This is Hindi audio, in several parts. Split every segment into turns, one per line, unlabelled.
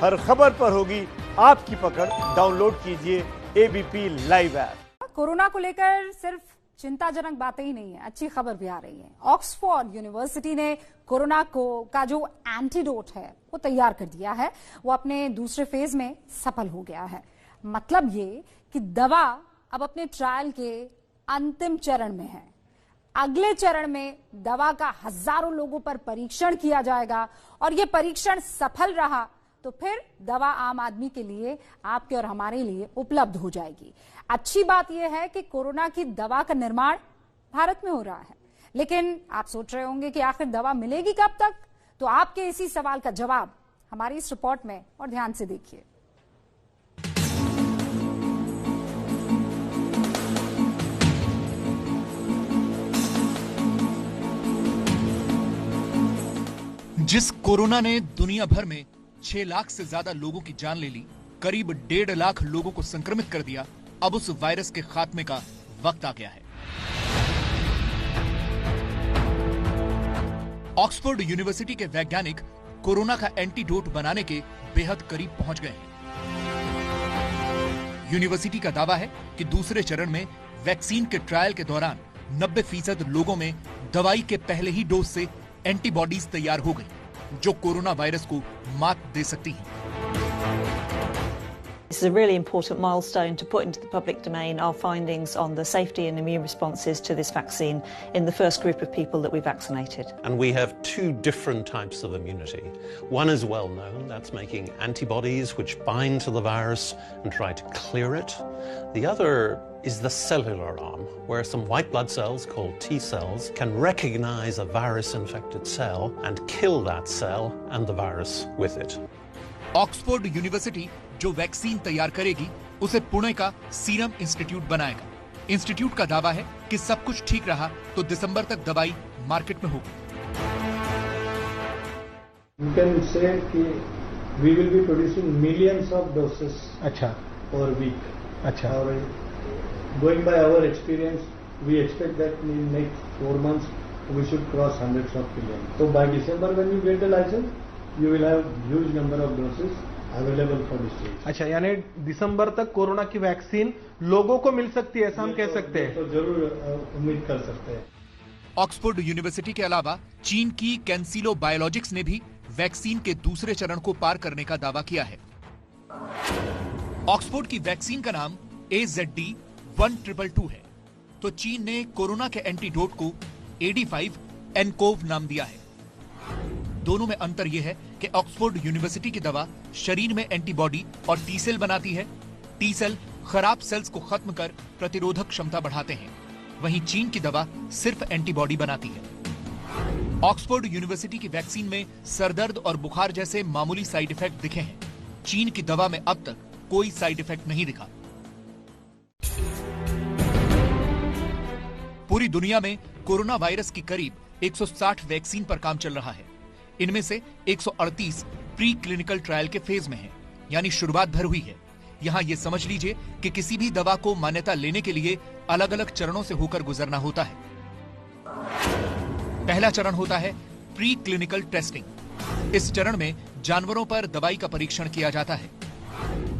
हर खबर पर होगी आपकी पकड़। डाउनलोड कीजिए एबीपी लाइव ऐप।
कोरोना को लेकर सिर्फ चिंताजनक बातें ही नहीं है, अच्छी खबर भी आ रही है। ऑक्सफोर्ड यूनिवर्सिटी ने कोरोना का जो एंटीडोट है वो तैयार कर दिया है। वो अपने दूसरे फेज में सफल हो गया है। मतलब ये कि दवा अब अपने ट्रायल के अंतिम चरण में है। अगले चरण में दवा का हजारों लोगों पर परीक्षण किया जाएगा और ये परीक्षण सफल रहा तो फिर दवा आम आदमी के लिए, आपके और हमारे लिए उपलब्ध हो जाएगी। अच्छी बात यह है कि कोरोना की दवा का निर्माण भारत में हो रहा है। लेकिन आप सोच रहे होंगे कि आखिर दवा मिलेगी कब तक? तो आपके इसी सवाल का जवाब हमारी इस रिपोर्ट में, और ध्यान से देखिए।
जिस कोरोना ने दुनिया भर में 6 लाख से ज्यादा लोगों की जान ले ली, करीब 1.5 लाख लोगों को संक्रमित कर दिया, अब उस वायरस के खात्मे का वक्त आ गया है। ऑक्सफोर्ड यूनिवर्सिटी के वैज्ञानिक कोरोना का एंटीडोट बनाने के बेहद करीब पहुंच गए हैं। यूनिवर्सिटी का दावा है कि दूसरे चरण में वैक्सीन के ट्रायल के दौरान 90% लोगों में दवाई के पहले ही डोज से एंटीबॉडीज तैयार हो गई, जो कोरोना वायरस को मात दे सकती हैं।
This is a really important milestone to put into the public domain our findings on the safety and immune responses to this vaccine in the first group of people that we vaccinated.
And we have 2 different types of immunity. One is well known, that's making antibodies which bind to the virus and try to clear it. The other is the cellular arm, where some white blood cells called T cells can recognize a virus-infected cell and kill that cell and the virus with it.
Oxford university जो वैक्सीन तैयार करेगी उसे पुणे का सीरम इंस्टीट्यूट बनाएगा। इंस्टीट्यूट का दावा है कि सब कुछ ठीक रहा तो दिसंबर तक दवाई मार्केट में होगी।
You can say कि we will be producing millions of doses per week. और going by our experience, we expect that in next 4 months we should cross hundreds of millions. So by December when you get the license, you will have huge number of doses available for distribution.
अच्छा, यानी दिसंबर तक कोरोना की वैक्सीन लोगों को मिल सकती है, ऐसा हम कह सकते हैं?
तो जरूर उम्मीद कर सकते हैं।
ऑक्सफोर्ड यूनिवर्सिटी के अलावा चीन की कैंसिलो बायोलॉजिक्स ने भी वैक्सीन के दूसरे चरण को पार करने का दावा किया है। ऑक्सफोर्ड की वैक्सीन का नाम AZD1222 है, तो चीन ने कोरोना के एंटीडोट को AD5-nCoV नाम दिया है। दोनों में अंतर यह है कि ऑक्सफोर्ड यूनिवर्सिटी की दवा शरीर में एंटीबॉडी और टी सेल बनाती है। टी सेल खराब सेल्स को खत्म कर प्रतिरोधक क्षमता बढ़ाते हैं, वहीं चीन की दवा सिर्फ एंटीबॉडी बनाती है। ऑक्सफोर्ड यूनिवर्सिटी की वैक्सीन में सरदर्द और बुखार जैसे मामूली साइड इफेक्ट दिखे हैं। चीन की दवा में अब तक कोई साइड इफेक्ट नहीं दिखा। पूरी दुनिया में कोरोना वायरस की करीब 160 वैक्सीन पर काम चल रहा है। इनमें से 138 प्री क्लिनिकल ट्रायल के फेज में हैं, यानी शुरुआत भर हुई है। यहां यह समझ लीजिए कि किसी भी दवा को मान्यता लेने के लिए अलग अलग चरणों से होकर गुजरना होता है। पहला चरण होता है प्री क्लिनिकल टेस्टिंग। इस चरण में जानवरों पर दवाई का परीक्षण किया जाता है।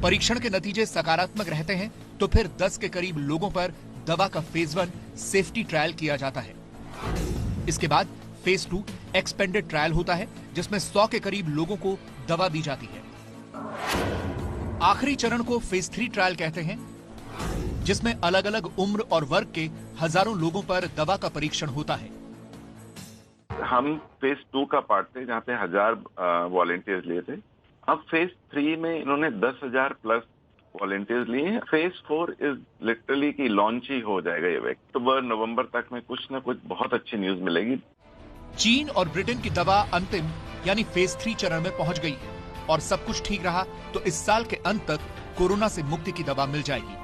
परीक्षण के नतीजे सकारात्मक रहते हैं तो फिर 10 के करीब लोगों पर दवा का फेज 1 सेफ्टी ट्रायल किया जाता है। इसके बाद फेज 2 एक्सपेंडेड ट्रायल होता है, जिसमें 100 के करीब लोगों को दवा दी जाती है। आखिरी चरण को फेज 3 ट्रायल कहते हैं, जिसमें अलग अलग उम्र और वर्ग के हजारों लोगों पर दवा का परीक्षण होता है।
हम फेज 2 का पार्ट थे, जहाँ पे 1000 वॉलेंटियर्स लिए थे। अब फेज 3 में इन्होंने 10,000 प्लस वॉलेंटियर्स लिए हैं। फेज 4 इज लिटरली की लॉन्च ही हो जाएगा। ये अक्टूबर नवंबर तक में कुछ ना कुछ बहुत अच्छी न्यूज मिलेगी।
चीन और ब्रिटेन की दवा अंतिम यानी फेज 3 चरण में पहुंच गई है और सब कुछ ठीक रहा तो इस साल के अंत तक कोरोना से मुक्ति की दवा मिल जाएगी।